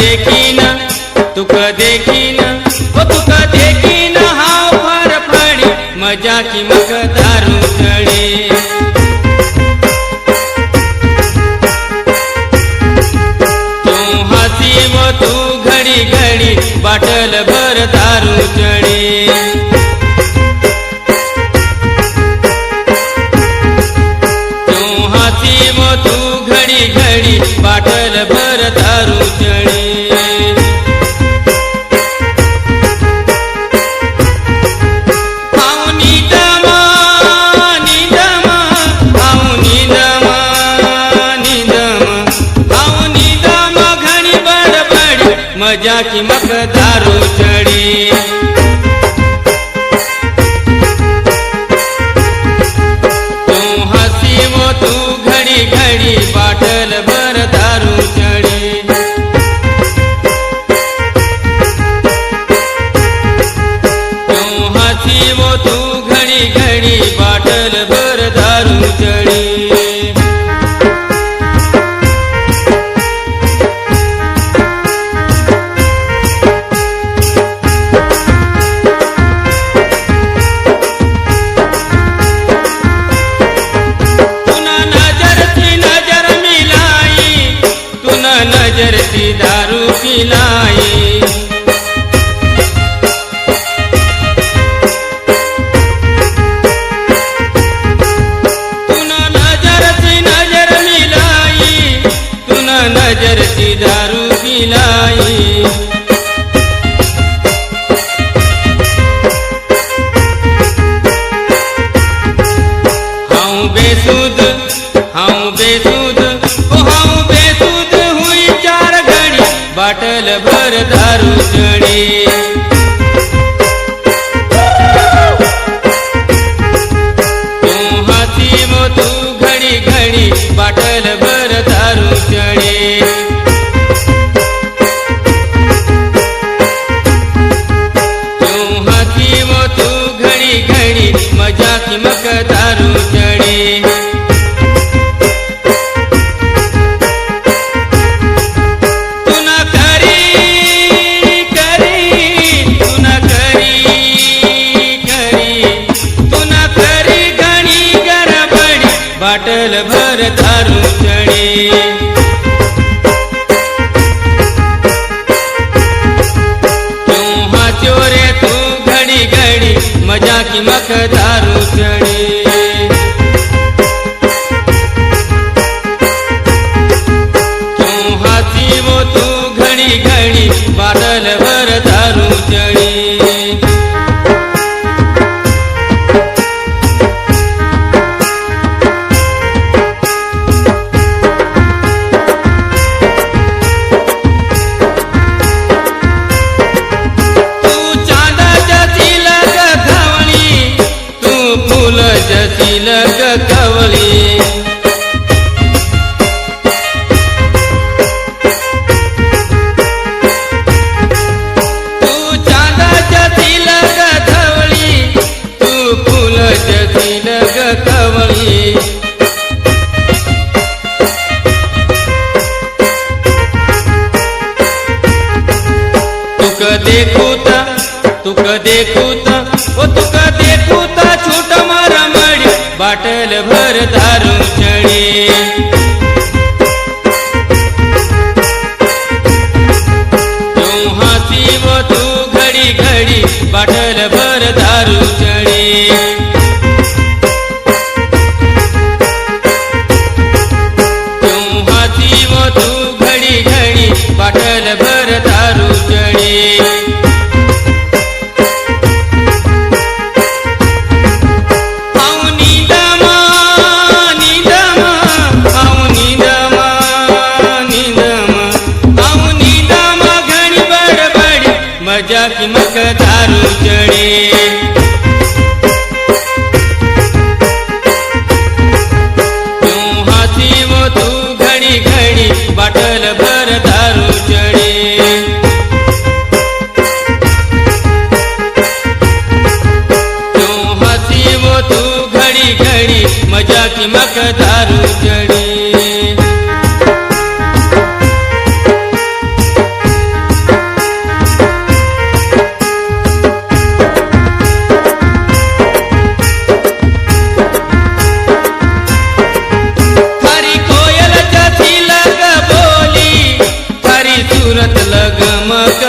देखीन तुका देखीन ओ तुका देखीन हाव फरफडी मजा की मग दारू चढी तू हसी वो तू घडी घडी बाटल भर दारू चढी तू हसी वो तू घडी घडी बाटल भर दारू चढी मजा की मग दारू चढ़ी तू हसी वो तू घड़ी घड़ी बाटल भर दारू चढ़ी तू हसी वो तू घड़ी घड़ी बाटल भर दारू चढ़ी नजर सी दारू पिलाई तूने नजर सी नजर मिलाई तूने नजर सी दारू पिलाई हाँ बेसुध बाटल भर दारू चढ़ी तू हसी वो तू घड़ी घड़ी बाटल भर दारू चढ़ी तू हसी वो तू घड़ी घड़ी मजा की मग दारू चढ़ी बाटल भर दारू चढ़ी तू हंसो रे तू घड़ी घड़ी मजा की मग दारू चढ़ी तू हंसी वो तू घड़ी घड़ी बाटल भर दारू चढ़ी जसी लग कवली तू चांदा जसी लग कवली तू फूल जसी लग कवली तुका देखूता ओ तुका देखूता छूट मारा मड़ी बाटल भर दारू चढ़ी तू हंसी वो तू घड़ी घड़ी बाटल भर दारू चढ़ी तू हंसी वो तू घड़ी घड़ी बाटल भर दारू चढ़ी मजा की मग दारू चढ़ी तू हंसी वो तू घड़ी घड़ी बाटल भर दारू चढ़ी तू हंसी वो तू घड़ी घड़ी मजा की मग दारू चढ़ी सुरत लगमक